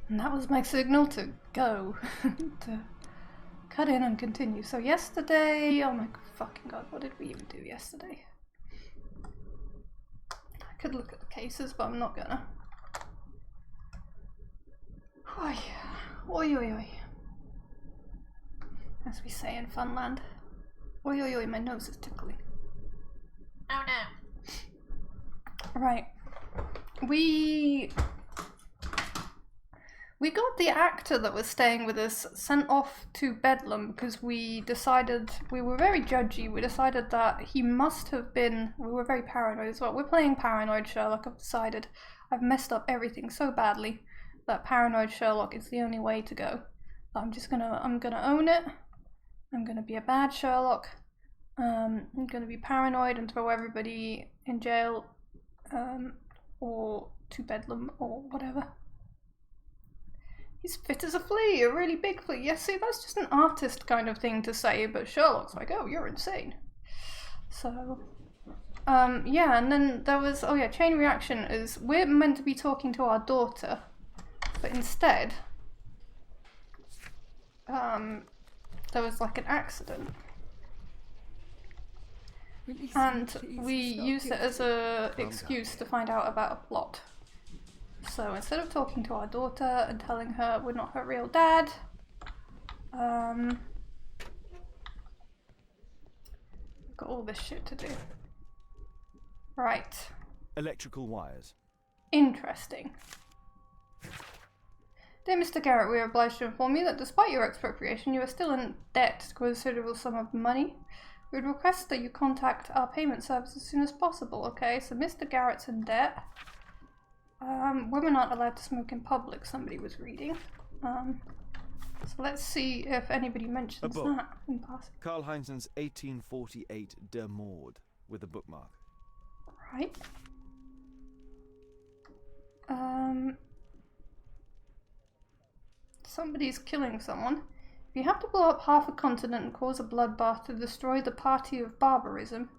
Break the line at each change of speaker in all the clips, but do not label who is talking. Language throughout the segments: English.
And that was my signal to go. To cut in and continue. So yesterday, oh my fucking god, what did we even do yesterday? I could look at the cases, but I'm not gonna. Oi, oi, oi, oi. As we say in Funland. Oi, oi, oi, my nose is tickling.
Oh no.
Right. We got the actor that was staying with us sent off to Bedlam because we decided, we were very judgy, we decided that he must have been, we were very paranoid as well. We're playing paranoid Sherlock. I've decided I've messed up everything so badly that paranoid Sherlock is the only way to go. I'm gonna own it. I'm gonna be a bad Sherlock. I'm gonna be paranoid and throw everybody in jail, or to Bedlam or whatever. He's fit as a flea, a really big flea. Yes, see, that's just an artist kind of thing to say, but Sherlock's like, oh, you're insane. So, yeah, and then there was, oh yeah, chain reaction is, we're meant to be talking to our daughter, but instead, there was like an accident. And we used it as an excuse to find out about a plot. So instead of talking to our daughter and telling her we're not her real dad, we've got all this shit to do. Right.
Electrical wires.
Interesting. Dear Mr. Garrett, we are obliged to inform you that despite your expropriation, you are still in debt to a considerable sum of money. We would request that you contact our payment service as soon as possible, okay? So Mr. Garrett's in debt. Women aren't allowed to smoke in public, somebody was reading. So let's see if anybody mentions that in passing.
Karl Heinzen's 1848 Der Mord with a bookmark.
Right. Somebody's killing someone. If you have to blow up half a continent and cause a bloodbath to destroy the party of barbarism,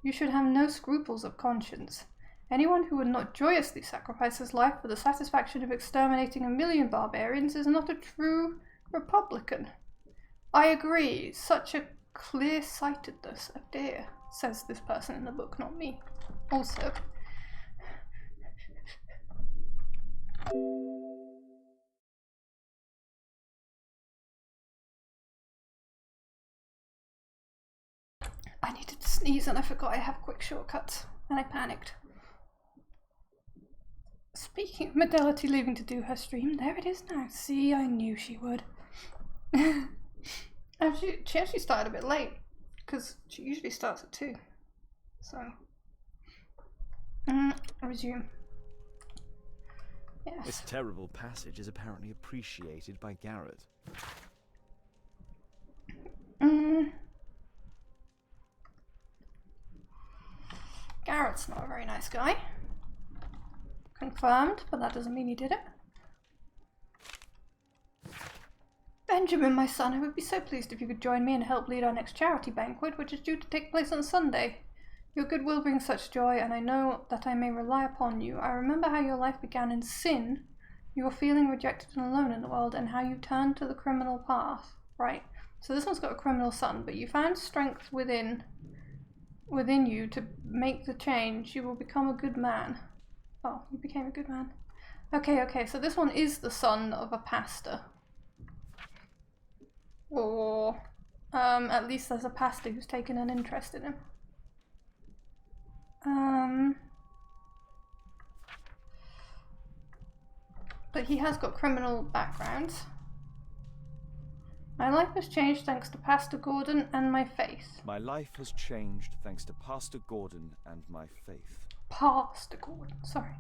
you should have no scruples of conscience. Anyone who would not joyously sacrifice his life for the satisfaction of exterminating 1 million barbarians is not a true Republican. I agree. Such a clear-sightedness. Oh dear, says this person in the book, not me. Also, I needed to sneeze and I forgot I have quick shortcuts and I panicked. Speaking of Medelity leaving to do her stream, there it is now. See, I knew she would. She actually started a bit late because she usually starts at 2. So, resume. Yes.
This terrible passage is apparently appreciated by Garrett.
Garrett's not a very nice guy. Confirmed, but that doesn't mean he did it. Benjamin, my son, I would be so pleased if you could join me and help lead our next charity banquet, which is due to take place on Sunday. Your goodwill brings such joy, and I know that I may rely upon you. I remember how your life began in sin, you were feeling rejected and alone in the world, and how you turned to the criminal path. Right, so this one's got a criminal son, but you found strength within you to make the change. You will become a good man. Oh, you became a good man. Okay, so this one is the son of a pastor. Or, at least there's a pastor who's taken an interest in him. But he has got criminal background. My life has changed thanks to Pastor Gordon and my faith.
My life has changed thanks to Pastor Gordon and my faith.
Pastor Gordon, sorry.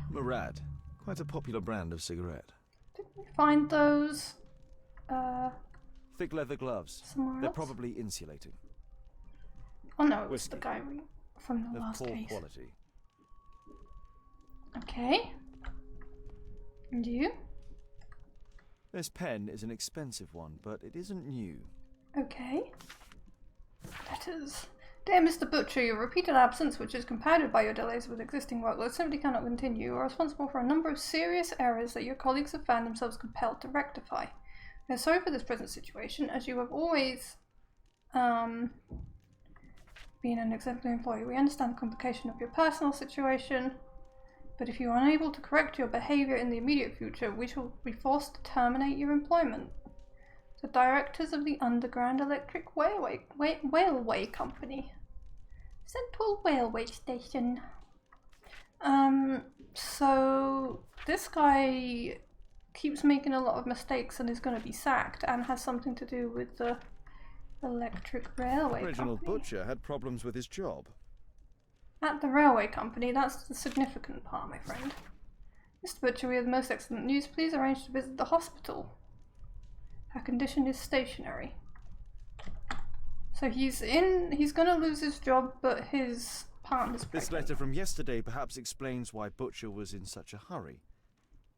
Murad, quite a popular brand of cigarette.
Didn't we find those?
Thick leather gloves.
Somewhere
They're
else?
probably insulating.
Oh no, it's
Whiskey.
the guy from the
Of
last
poor
case.
quality.
Okay. And you?
This pen is an expensive one, but it isn't new.
Okay. Letters. Dear Mr. Butcher, your repeated absence, which is compounded by your delays with existing workload, simply cannot continue. You are responsible for a number of serious errors that your colleagues have found themselves compelled to rectify. We are sorry for this present situation, as you have always been an exemplary employee. We understand the complication of your personal situation, but if you are unable to correct your behaviour in the immediate future, we shall be forced to terminate your employment. The directors of the Underground Electric Railway Company. Central Railway Station. So this guy keeps making a lot of mistakes and is going to be sacked, and has something to do with the Electric Railway
Reginald
Company.
Butcher had problems with his job.
At the railway company, that's the significant part, my friend. Mr. Butcher, we have the most excellent news. Please arrange to visit the hospital. Her condition is stationary. So he's gonna lose his job, but his partner's pregnant.
This letter from yesterday perhaps explains why Butcher was in such a hurry.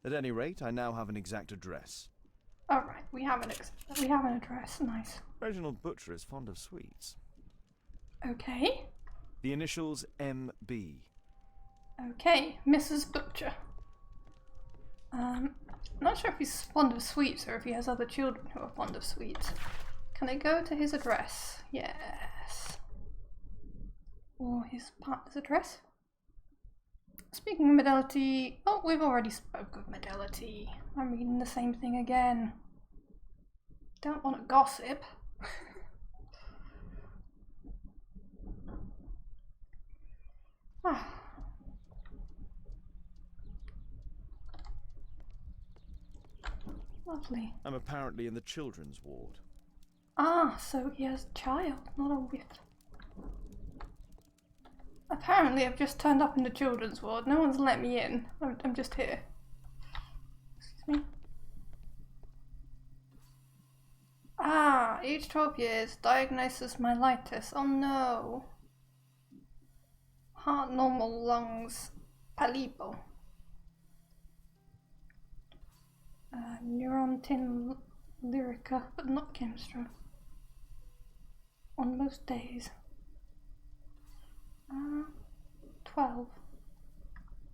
At any rate, I now have an exact address.
Alright, we have an address. Nice.
Reginald Butcher is fond of sweets.
Okay.
The initials MB.
Okay, Mrs. Butcher. Not sure if he's fond of sweets or if he has other children who are fond of sweets. Can I go to his address? Yes. Or his partner's address? Speaking of Medelity... Oh, we've already spoke of Medelity. I'm reading the same thing again. Don't want to gossip. Lovely.
I'm apparently in the children's ward.
Ah, so he has a child, not a whiff. Apparently I've just turned up in the children's ward. No one's let me in. I'm just here. Excuse me. Ah, age 12 years, diagnosis myelitis. Oh no. Heart normal, lungs palipo. Neuron tin lyrica, but not chemistry. On most days. 12.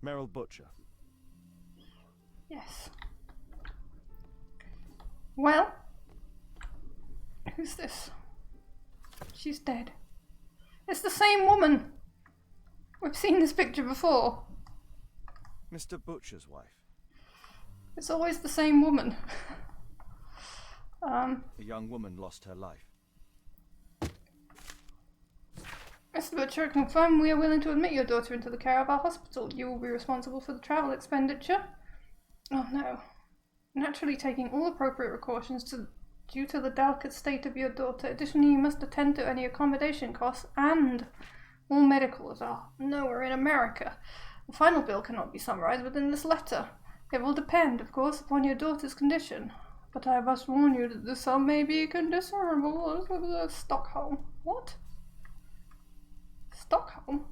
Merrill Butcher.
Yes. Well, who's this? She's dead. It's the same woman. We've seen this picture before.
Mr. Butcher's wife.
It's always the same woman.
A young woman lost her life.
Mr. Butcher, confirm we are willing to admit your daughter into the care of our hospital. You will be responsible for the travel expenditure. Oh no. Naturally taking all appropriate precautions due to the delicate state of your daughter. Additionally, you must attend to any accommodation costs and all medicals. Oh no, we're in America. The final bill cannot be summarized within this letter. It will depend, of course, upon your daughter's condition. But I must warn you that the sum may be considerable. Stockholm. What? Stockholm?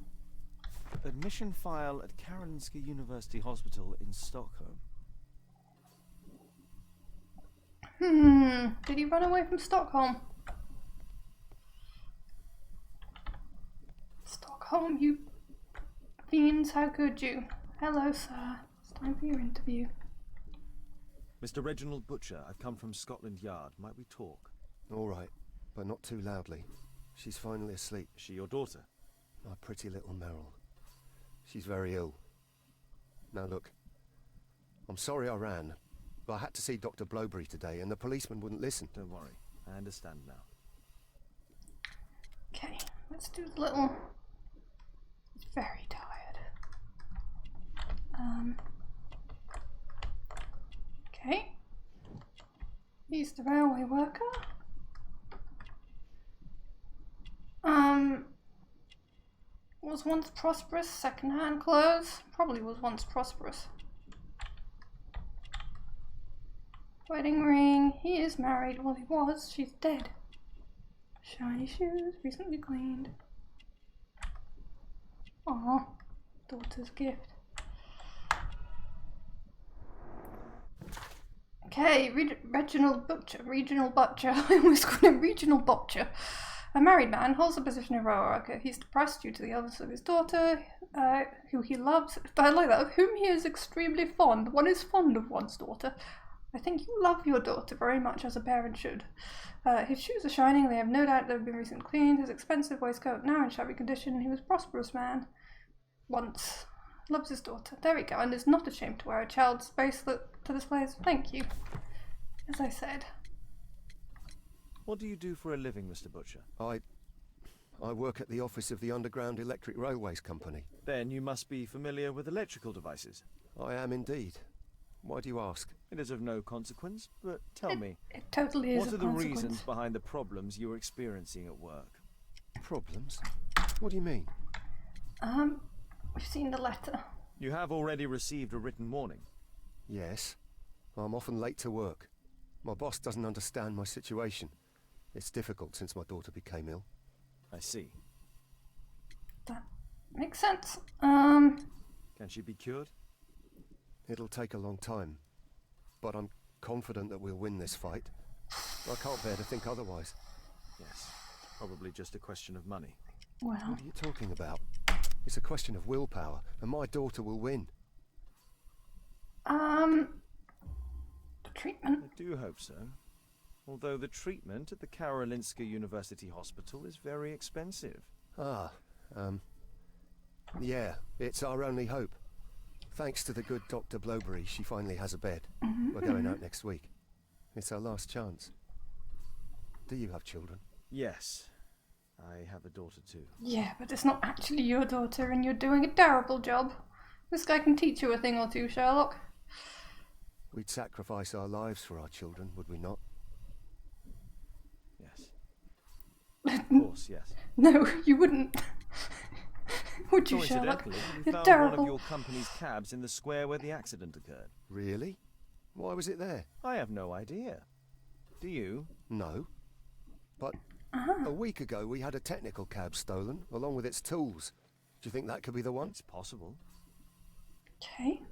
Admission file at Karolinska University Hospital in Stockholm.
Did he run away from Stockholm? Stockholm, you fiends, how could you? Hello, sir. It's time for your interview.
Mr. Reginald Butcher, I've come from Scotland Yard. Might we talk?
All right, but not too loudly. She's finally asleep.
Is she your daughter?
My pretty little Merrill. She's very ill. Now look, I'm sorry I ran, but I had to see Dr. Blowberry today and the policeman wouldn't listen.
Don't worry, I understand now.
Okay, let's do the little... He's very tired. Okay. He's the railway worker. Was once prosperous, second-hand clothes. Probably was once prosperous. Wedding ring. He is married. Well, he was. She's dead. Shiny shoes, recently cleaned. Aw, daughter's gift. Okay, Reginald Butcher. Regional Butcher. I almost called him Regional Butcher. A married man holds the position of rower worker. He's depressed due to the illness of his daughter, who he loves. I like that. Of whom he is extremely fond. One is fond of one's daughter. I think you love your daughter very much, as a parent should. His shoes are shining. They have no doubt they've been recently cleaned. His expensive waistcoat now in shabby condition. He was a prosperous man. Once. Loves his daughter. There we go. And is not ashamed to wear a child's bracelet to display his thank you. As I said.
What do you do for a living, Mr. Butcher?
I work at the office of the Underground Electric Railways Company.
Then you must be familiar with electrical devices.
I am indeed. Why do you ask?
It is of no consequence, but tell me.
It totally is
What
a
are the
consequence.
reasons behind the problems you're experiencing at work?
Problems? What do you mean?
We've seen the letter.
You have already received a written warning.
Yes. I'm often late to work. My boss doesn't understand my situation. It's difficult since my daughter became ill.
I see.
That makes sense.
Can she be cured?
It'll take a long time. But I'm confident that we'll win this fight. I can't bear to think otherwise.
Yes. Probably just a question of money.
Well,
What are you talking about? It's a question of willpower, and my daughter will win.
the treatment.
I do hope so. Although the treatment at the Karolinska University Hospital is very expensive.
Yeah, it's our only hope. Thanks to the good Dr. Blowberry, she finally has a bed. We're going out next week. It's our last chance. Do you have children?
Yes. I have a daughter too.
Yeah, but it's not actually your daughter and you're doing a terrible job. This guy can teach you a thing or two, Sherlock.
We'd sacrifice our lives for our children, would we not?
Yes. Of course, yes.
No, you wouldn't. Would you, Sherlock?
Coincidentally, we
You're
found
terrible.
one of your company's cabs in the square where the accident occurred.
Really? Why was it there?
I have no idea. Do you?
No. But a week ago we had a technical cab stolen, along with its tools. Do you think that could be the one?
It's possible.
Okay.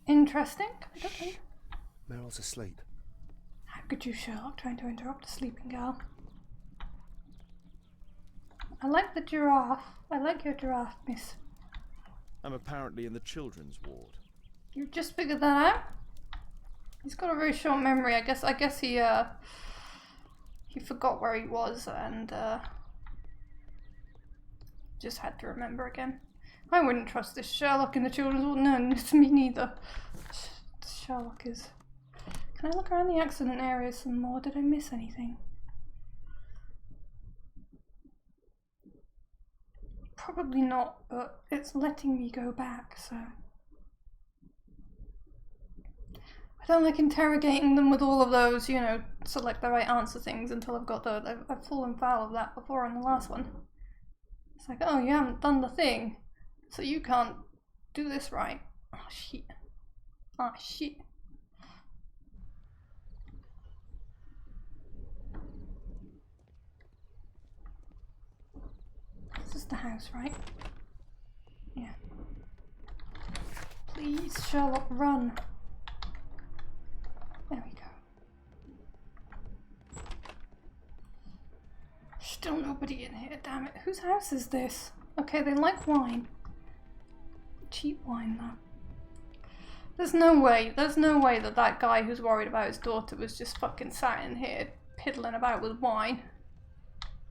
Interesting. I don't know.
Meryl's asleep.
How could you, Sherlock, trying to interrupt a sleeping girl? I like the giraffe. I like your giraffe, miss.
I'm apparently in the children's ward.
You just figured that out? He's got a very short memory. I guess he forgot where he was and just had to remember again. I wouldn't trust this Sherlock in the children's ward. No, it's me neither. Sherlock is. Can I look around the accident area some more? Did I miss anything? Probably not, but it's letting me go back, so. I don't like interrogating them with all of those, you know, select the right answer things until I've got those. I've fallen foul of that before in the last one. It's like, oh, you haven't done the thing, so you can't do this right. Oh, shit. Oh, shit. This is the house, right? Yeah. Please, Sherlock, run. There we go. Still nobody in here, damn it. Whose house is this? Okay, they like wine. Cheap wine, though. There's no way that that guy who's worried about his daughter was just fucking sat in here piddling about with wine.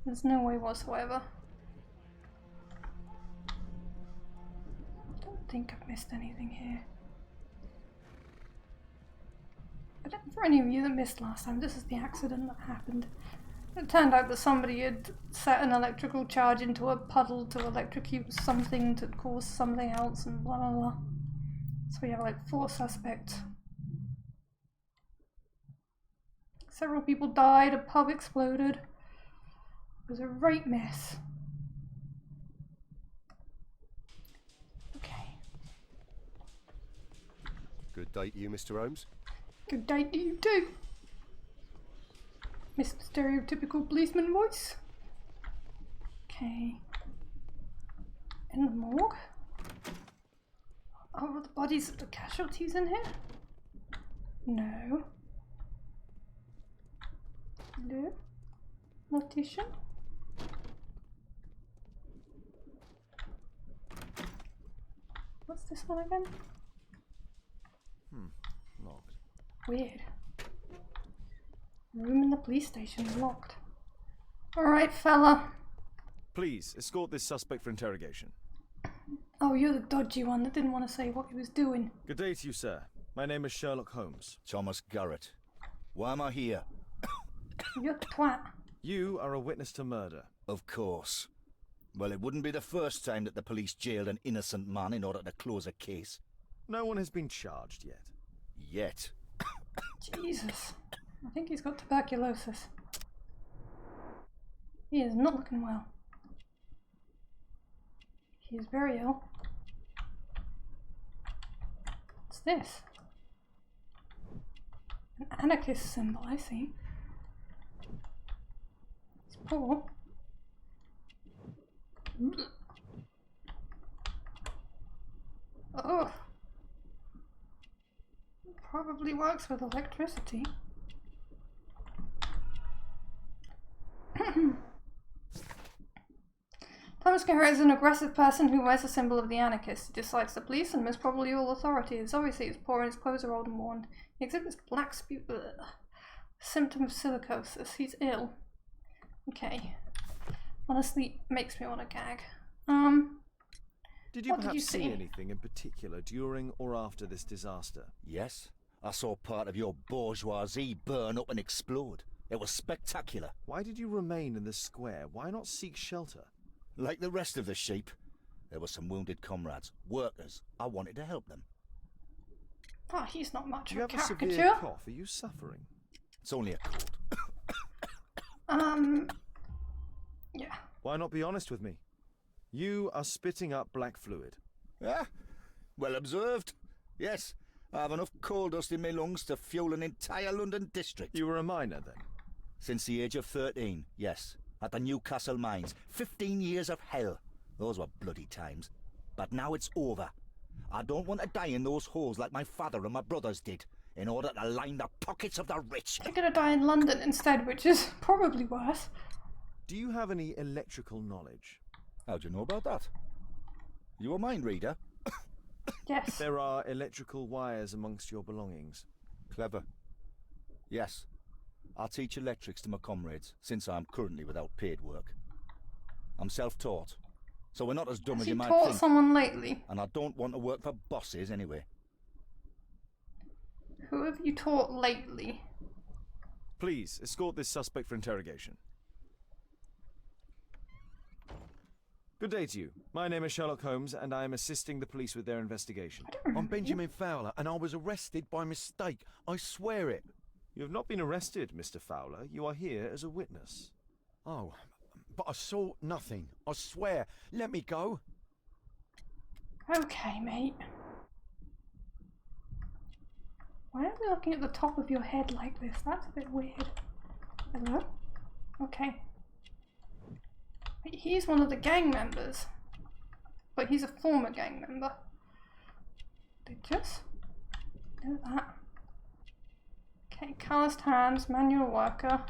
There's no way whatsoever. I don't think I've missed anything here. But for any of you that missed last time, this is the accident that happened. It turned out that somebody had set an electrical charge into a puddle to electrocute something to cause something else and blah blah blah. So we have like 4 suspects. Several people died, a pub exploded. It was a right mess. Okay.
Good day to you, Mr. Holmes.
Good day to you too. Mr. Stereotypical policeman voice. Okay. In the morgue? Oh, are the bodies of the casualties in here? No. Hello? Mortician? What's this one again?
Locked.
Weird. Room in the police station is locked. Alright, fella.
Please, escort this suspect for interrogation.
Oh, you're the dodgy one that didn't want to say what he was doing.
Good day to you, sir. My name is Sherlock Holmes.
Thomas Garrett. Why am I here?
You're the twat.
You are a witness to murder.
Of course. Well, it wouldn't be the first time that the police jailed an innocent man in order to close a case.
No one has been charged yet.
Yet.
Jesus. I think he's got tuberculosis. He is not looking well. He is very ill. What's this? An anarchist symbol, I see. It's poor. Oh. Probably works with electricity. Thomas Garrett is an aggressive person who wears a symbol of the anarchist. He dislikes the police and most probably all authorities. Obviously he's poor and his clothes are old and worn. He exhibits black symptom of silicosis. He's ill. Okay. Honestly, makes me want to gag.
Did you
What did
perhaps
you
see
see?
anything in particular during or after this disaster?
Yes. I saw part of your bourgeoisie burn up and explode. It was spectacular.
Why did you remain in the square? Why not seek shelter?
Like the rest of the sheep, there were some wounded comrades, workers. I wanted to help them.
Oh, he's not much
Do you
of a
have a severe
caricature.
cough? Are you suffering?
It's only a cold.
Yeah.
Why not be honest with me? You are spitting up black fluid.
Ah, well observed. Yes, I have enough coal dust in my lungs to fuel an entire London district.
You were a miner then?
Since the age of 13, yes. At the Newcastle mines. 15 years of hell. Those were bloody times. But now it's over. I don't want to die in those holes like my father and my brothers did, in order to line the pockets of the rich.
You're gonna die in London instead, which is probably worse.
Do you have any electrical knowledge?
How do you know about that? You a mind reader?
Yes.
There are electrical wires amongst your belongings.
Clever. Yes. I teach electrics to my comrades, since I'm currently without paid work. I'm self-taught, so we're not as dumb
Has
as
he
you might
taught
think.
someone lately?
And I don't want to work for bosses anyway.
Who have you taught lately?
Please, escort this suspect for interrogation. Good day to you. My name is Sherlock Holmes, and I am assisting the police with their investigation.
I'm Benjamin Fowler, and I was arrested by mistake. I swear it.
You have not been arrested, Mr. Fowler. You are here as a witness.
Oh, but I saw nothing. I swear. Let me go.
Okay, mate. Why are we looking at the top of your head like this? That's a bit weird. Hello? Okay. He's one of the gang members. But he's a former gang member. They just know that. Okay, calloused hands, manual worker,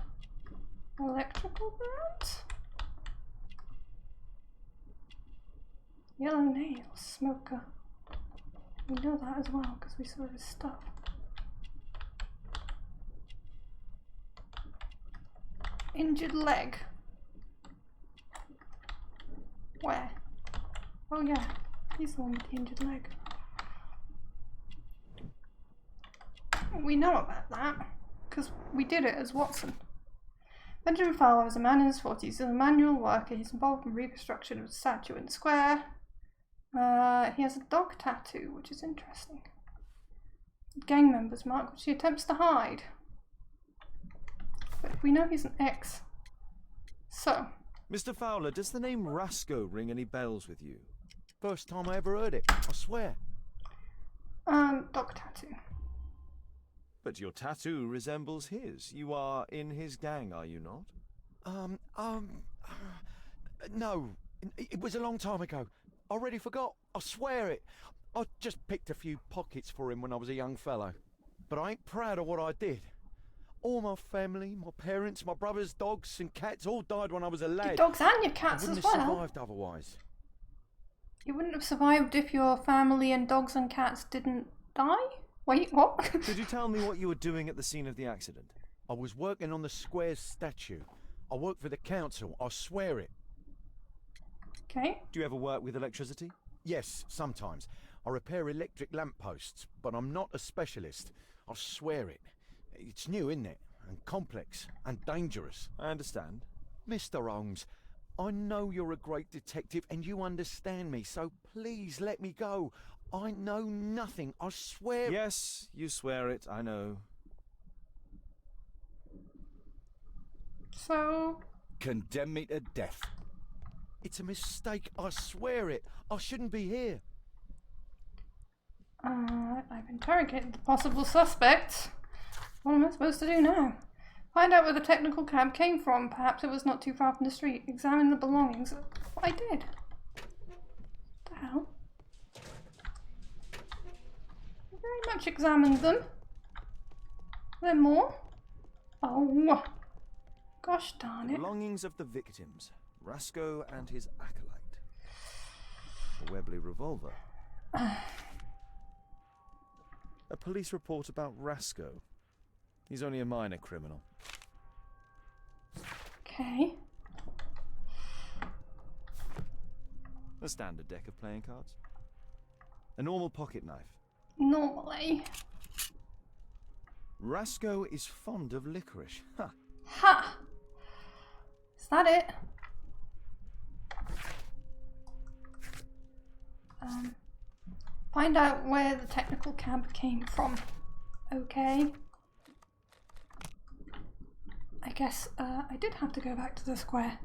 electrical burns, yellow nails, smoker. We know that as well because we saw his stuff. Injured leg. Where? Oh yeah, he's the one with the injured leg. We know about that, because we did it as Watson. Benjamin Fowler is a man in his 40s. He's a manual worker. He's involved in reconstruction of a statue in the square. He has a dog tattoo, which is interesting. Gang members mark, which he attempts to hide. But we know he's an ex. So.
Mr. Fowler, does the name Rasco ring any bells with you?
First time I ever heard it. I swear.
Dog tattoo.
But your tattoo resembles his. You are in his gang, are you not?
No. It was a long time ago. I already forgot. I swear it. I just picked a few pockets for him when I was a young fellow. But I ain't proud of what I did. All my family, my parents, my brothers, dogs and cats all died when I was a lad.
Your dogs and your
I
cats
wouldn't
as
have
well.
survived otherwise.
You wouldn't have survived if your family and dogs and cats didn't die? Wait, what?
Could you tell me what you were doing at the scene of the accident?
I was working on the square's statue. I work for the council, I swear it.
Okay.
Do you ever work with electricity?
Yes, sometimes. I repair electric lampposts, but I'm not a specialist. I swear it. It's new, isn't it? And complex and dangerous.
I understand.
Mr. Holmes, I know you're a great detective and you understand me, so please let me go. I know nothing, I swear.
Yes, you swear it, I know.
So...
Condemn me to death.
It's a mistake, I swear it. I shouldn't be here.
I've interrogated the possible suspects. What am I supposed to do now? Find out where the technical cab came from. Perhaps it was not too far from the street. Examine the belongings. What I did. What the hell? I very much examined them. Are there more? Oh. Gosh darn it.
Belongings of the victims. Rasco and his acolyte. A Webley revolver. A police report about Rasco. He's only a minor criminal.
Okay.
A standard deck of playing cards. A normal pocket knife.
Normally.
Rasco is fond of licorice. Ha!
Ha! Is that it? Find out where the technical cab came from. Okay. I guess I did have to go back to the square.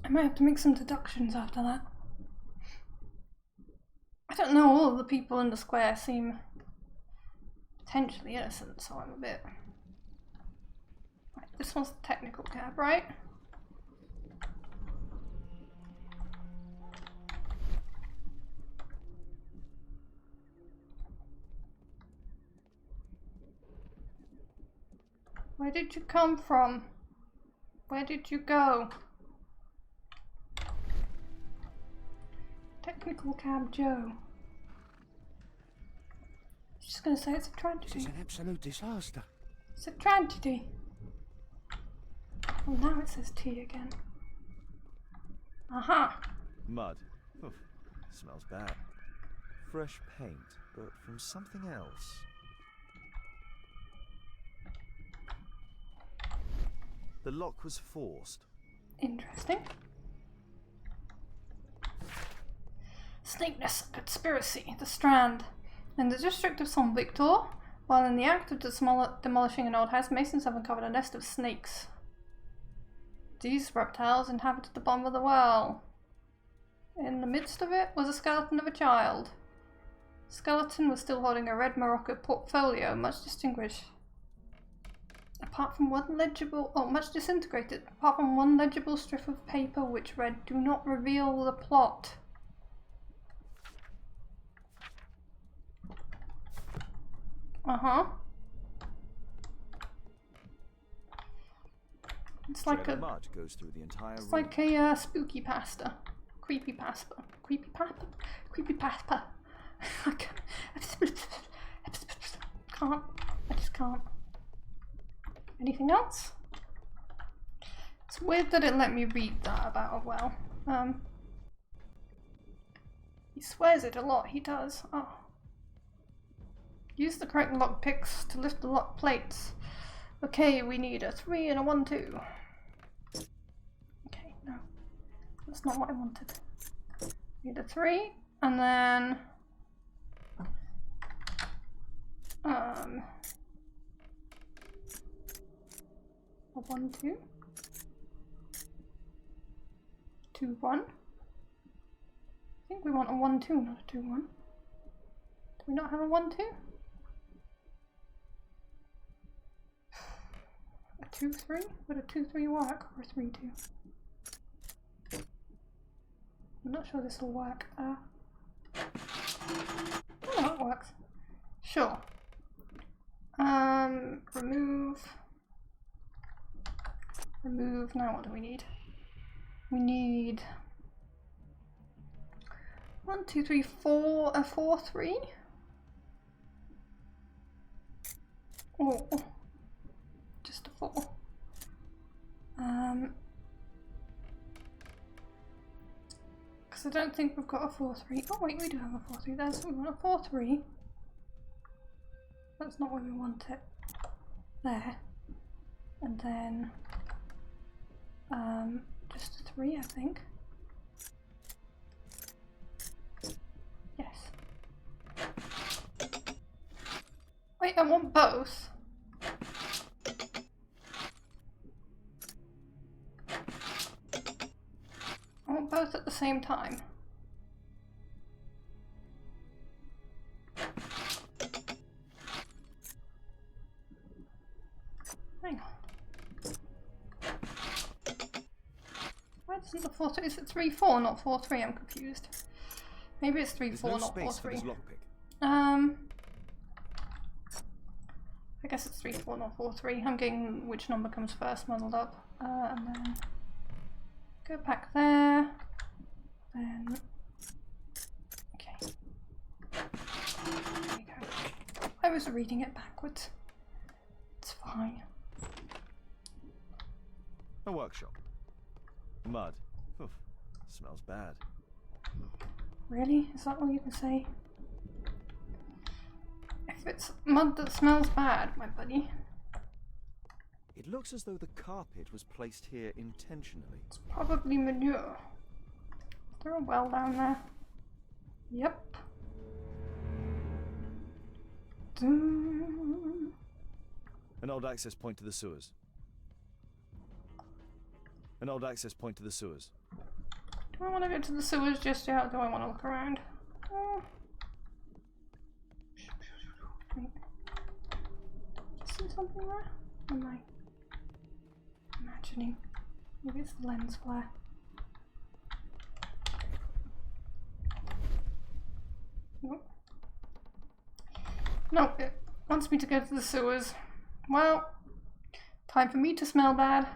I might have to make some deductions after that. I don't know, all of the people in the square seem potentially innocent, so I'm a bit... Right, this one's the technical cab, right? Where did you come from? Where did you go? Technical cab Joe. Just gonna say it's a tragedy.
This is an absolute disaster.
It's a tragedy. Oh, now it says T again. Aha!
Mud. Oof, smells bad. Fresh paint, but from something else. The lock was forced.
Interesting. Sneakness, conspiracy, the Strand. In the district of St. Victor, while in the act of demolishing an old house, masons have uncovered a nest of snakes. These reptiles inhabited the bottom of the well. In the midst of it was a skeleton of a child. The skeleton was still holding a red Morocco portfolio, much distinguished. Apart from one legible, much disintegrated, apart from one legible strip of paper which read, "Do not reveal the plot." Uh-huh. It's like
Thread
a...
of mud goes through the entire
It's
room.
like a spooky pasta. Creepy pasta. Creepy pasta? Creepy pasta. I can't. I just can't. Anything else? It's weird that it let me read that about a well. He swears it a lot, he does. Oh. Use the correct lock picks to lift the lock plates. Okay, we need a 3 and a 1, 2. Okay, no. That's not what I wanted. Need a 3, and then... a 1, 2. 2, 1. I think we want a 1, 2, not a 2, 1. Do we not have a 1, 2? A 2, 3? Would a 2, 3 work, or a 3, 2? I'm not sure this will work. Oh, it works. Sure. Remove. Remove. Now what do we need? We need 1, 2, 3, 4, 4, 3. Oh, just a 4. Because I don't think we've got a 4, 3. Oh wait, we do have a 4, 3. There's we want a 4, 3. That's not where we want it. There. And then just a 3, I think. Yes. Wait, I want both. I want both at the same time. Hang on. Why doesn't the 4, 3? Is it 3, 4, not 4, 3? I'm confused. Maybe it's 3,
There's
4,
no
not 4,
space for
3.
this lockpick.
I guess it's 3, 4, not 4, 3. I'm getting which number comes first muddled up. And then go back there. Then okay. There you go. I was reading it backwards. It's fine.
A workshop. Mud. Oof. Smells bad.
Really? Is that all you can say? If it's mud that smells bad, my buddy.
It looks as though the carpet was placed here intentionally.
It's probably manure. Is there a well down there? Yep. Dun.
An old access point to the sewers. An old access point to the sewers.
Do I want to go to the sewers just yet, or do I want to look around? See something there? Or am I imagining? Maybe it's the lens flare. Nope. Nope, it wants me to go to the sewers. Well, time for me to smell bad.